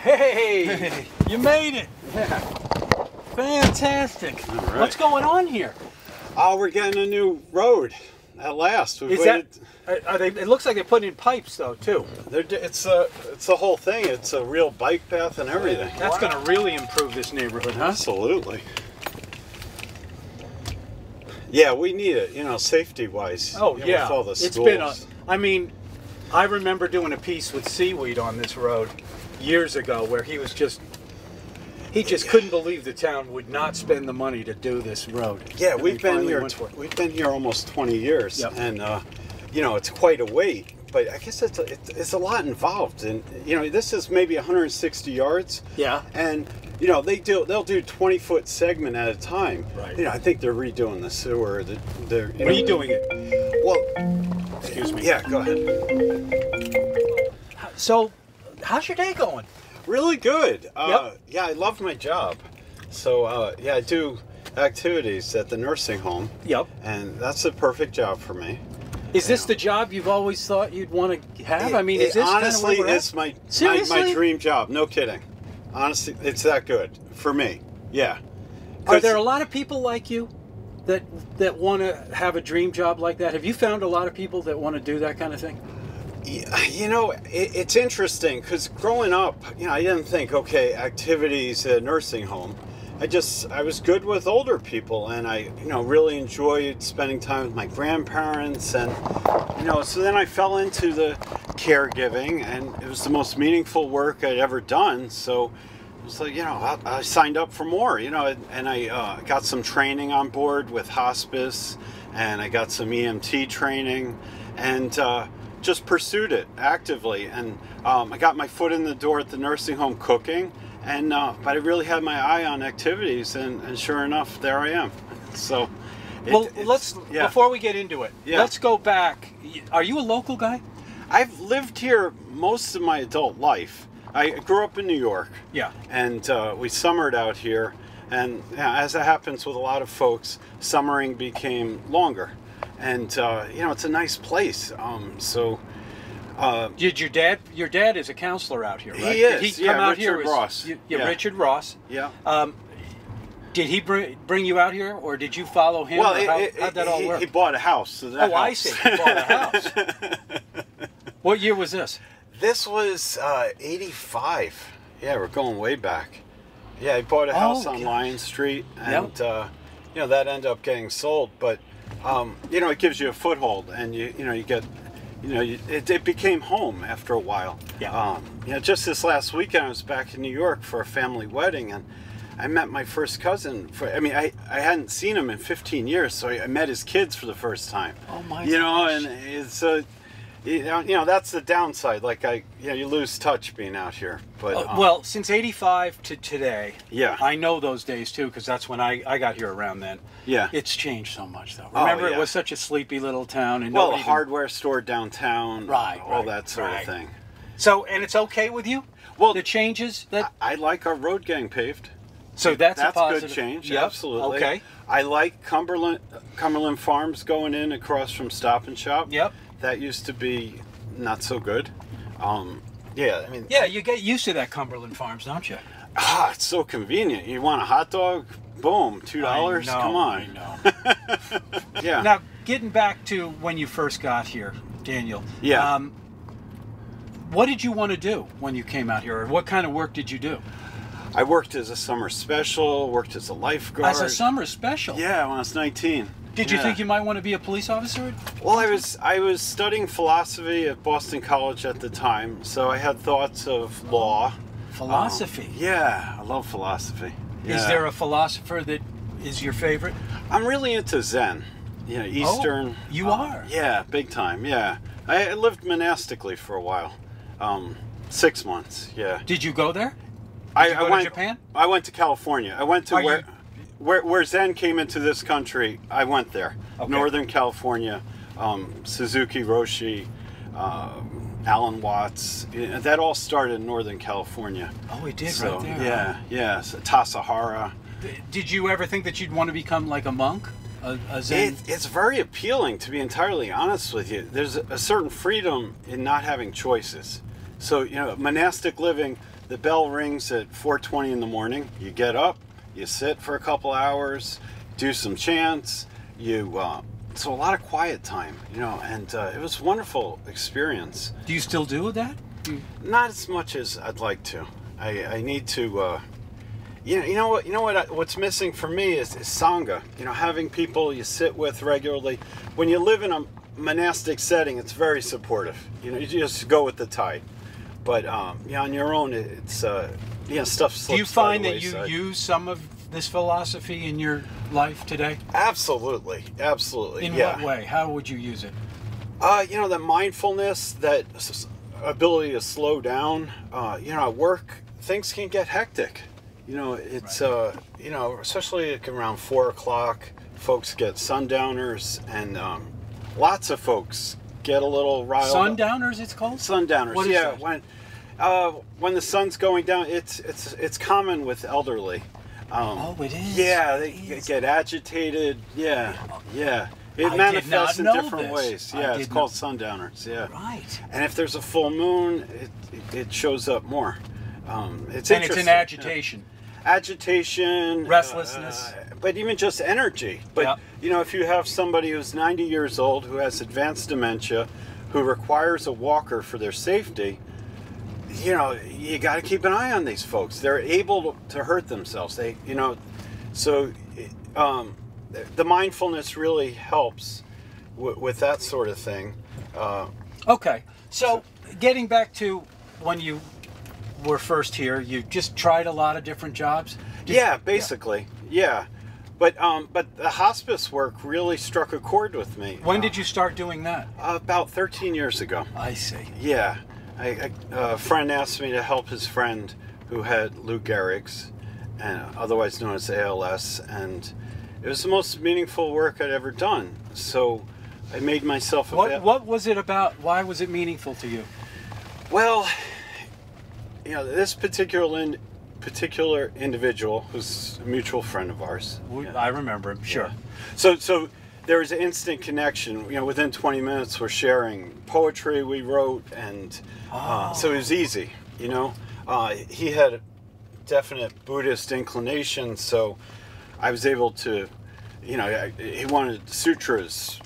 Hey, you made it. Yeah. Fantastic. All right. What's going on here? Oh, we're getting a new road at last. We've Is waited. are they? It looks like they're putting in pipes though too. It's the whole thing. It's a real bike path and everything. That's going to really improve this neighborhood, huh? Absolutely. Yeah, we need it. You know, safety wise. Oh yeah. With all the It's schools. been a. I mean, I remember doing a piece with Seaweed on this road years ago, where he just couldn't believe the town would not spend the money to do this road. Yeah, And we've they been finally here. went for it. We've been here almost 20 years, Yep. and you know, it's quite a wait. But I guess it's a lot involved, and you know, this is maybe 160 yards. Yeah. And you know, they'll do 20-foot segment at a time. Right. You know, I think they're redoing the sewer. They're Redoing it. Well, Excuse me. yeah, go ahead. So, how's your day going? Really good. Yep. Yeah, I love my job. So yeah, I do activities at the nursing home, Yep. and that's a perfect job for me. Is this the job you've always thought you'd want to have? I mean, It is this honestly kind of is my Seriously? dream job. No kidding. Honestly, it's that good for me. Yeah. Are there a lot of people like you that want to have a dream job like that? Have you found a lot of people that want to do that kind of thing? You know, it's interesting because growing up, you know, I didn't think, okay, activities at a nursing home. I was good with older people, and I, you know, really enjoyed spending time with my grandparents, and you know, so then I fell into the caregiving, and it was the most meaningful work I'd ever done. So it was like, you know, I signed up for more, you know, and I got some training on board with hospice, and I got some EMT training, and just pursued it actively. And I got my foot in the door at the nursing home cooking, and but I really had my eye on activities, and sure enough, there I am. So, Let's yeah. before we get into it, Yeah. let's go back. Are you a local guy? I've lived here most of my adult life. I grew up in New York. Yeah. And we summered out here, and yeah, as it happens with a lot of folks, summering became longer, and you know, it's a nice place. Did your dad is a counselor out here, right? He is, Did he yeah, come out Richard here? Ross. Yeah. Richard Ross. Yeah. Did he bring you out here, or did you follow him? Well, or how'd that all work? he bought a house. So that Oh, I helps. see. He bought a house. What year was this? This was 85. Yeah, we're going way back. Yeah, he bought a house on gosh. Lion Street, and Yep. you know, that ended up getting sold. But you know, it gives you a foothold, and you know, you get, you know, it became home after a while. Yeah. You know, just this last weekend, I was back in New York for a family wedding, and I met my first cousin. I hadn't seen him in 15 years, so I met his kids for the first time. Oh my You know, gosh. and it's you know, that's the downside. Like you know, you lose touch being out here. But Well, since '85 to today, Yeah. I know those days too, because that's when I got here around then. Yeah. It's changed so much, though. Oh, Remember, it yeah. was such a sleepy little town, and well, a nobody even- hardware store downtown, Right, all right, that sort right. of thing. So, and it's okay with you? Well, The changes that. I like our road getting paved. So that's a That's positive. good change. Yep. Absolutely. Okay. I like Cumberland Farms going in across from Stop and Shop. Yep. That used to be not so good. Yeah, I mean, Yeah, you get used to that Cumberland Farms, don't you? it's so convenient. You want a hot dog? Boom, $2. I know, Come on. I know. Yeah. Now, getting back to when you first got here, Daniel. Yeah. What did you want to do when you came out here, or what kind of work did you do? I worked as a summer special. Worked as a lifeguard. As a summer special. Yeah, when I was 19. Did you Yeah. think you might want to be a police officer? Well, I was studying philosophy at Boston College at the time, so I had thoughts of law. Philosophy. Yeah, I love philosophy. Is Yeah. there a philosopher that is your favorite? I'm really into Zen. You know, Eastern. Oh, you are? Yeah, big time. Yeah, I lived monastically for a while, 6 months. Yeah. Did you go there? I you go to went. Japan? I went to California. I went to Are where Zen came into this country. I went there. Okay. Northern California, Suzuki Roshi, Alan Watts. That all started in Northern California. Oh, it did So, right there. yeah, yeah. So, Tassajara. Did you ever think that you'd want to become like a monk? A Zen? It's very appealing, to be entirely honest with you. There's a certain freedom in not having choices. So, you know, monastic living, the bell rings at 4:20 in the morning. You get up, you sit for a couple hours, do some chants. So a lot of quiet time, and it was a wonderful experience. Do you still do that? Not as much as I'd like to. I need to. What's missing for me is sangha. Having people you sit with regularly. When you live in a monastic setting, it's very supportive. You just go with the tide. But on your own, it's stuff slips. Do you find by the that you wayside. use some of this philosophy in your life today? Absolutely. In what way? How would you use it? The mindfulness, that ability to slow down. At work, things can get hectic. It's Right. Especially around 4 o'clock, folks get sundowners, and lots of folks get a little riled up. Sundowners, it's called? Sundowners. What is Yeah, that? when the sun's going down, it's common with elderly. It is. Yeah, they It is. get agitated. Yeah. It I manifests did in not know different this. ways. I Yeah, it's did called not- sundowners. Yeah. Right. And if there's a full moon, it shows up more. It's And it's interesting. an agitation. Yeah. Agitation, Restlessness. but even just energy. But if you have somebody who's 90 years old who has advanced dementia, who requires a walker for their safety, you got to keep an eye on these folks. They're able to hurt themselves. So the mindfulness really helps with that sort of thing. Okay. So, getting back to when you were first here, you just tried a lot of different jobs? Basically, yeah. But the hospice work really struck a chord with me. When did you start doing that? About 13 years ago. I see. Yeah. A friend asked me to help his friend who had Lou Gehrig's, and otherwise known as ALS, and it was the most meaningful work I'd ever done. So I made myself available. What was it about? Why was it meaningful to you? Well, this particular individual who's a mutual friend of ours. I remember him. Sure. Yeah. So there was an instant connection. Within 20 minutes, we're sharing poetry we wrote, and so it was easy. He had a definite Buddhist inclination, so I was able to, he wanted sutras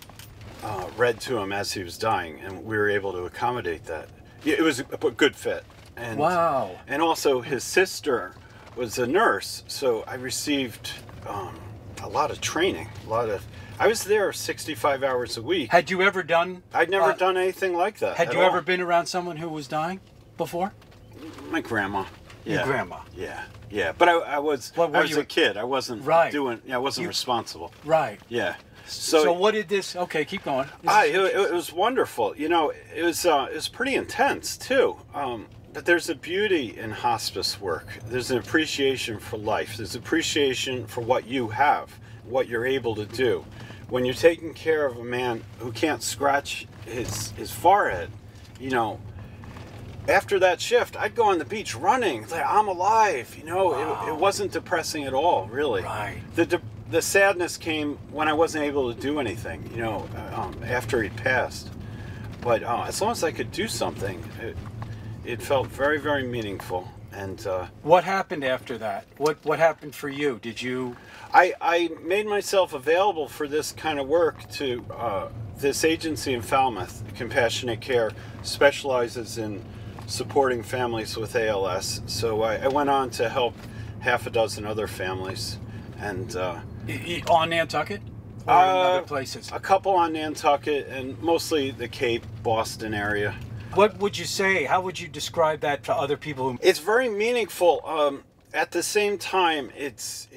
read to him as he was dying, and we were able to accommodate that. It was a good fit. And, Wow. And also his sister was a nurse, so I received a lot of training. I was there 65 hours a week. Had you ever done? I'd never done anything like that. Had at you all. ever been around someone who was dying before? My grandma. Your grandma. Yeah. But I was you a kid. I wasn't Right. I wasn't responsible. Right. Yeah. So what did this? Okay, keep going. It was wonderful. It was pretty intense too. But there's a beauty in hospice work. There's an appreciation for life. There's appreciation for what you have, what you're able to do. When you're taking care of a man who can't scratch his forehead, after that shift, I'd go on the beach running. It's like, I'm alive. Wow. It wasn't depressing at all, really. Right. The sadness came when I wasn't able to do anything, after he'd passed. But as long as I could do something, it felt very, very meaningful. And What happened after that? What happened for you? Did you? I made myself available for this kind of work to this agency in Falmouth, Compassionate Care, specializes in supporting families with ALS. So I went on to help half a dozen other families, and On Nantucket? Or in other places? a couple on Nantucket, and mostly the Cape, Boston area. What would you say? How would you describe that to other people who? It's very meaningful. At the same time, it's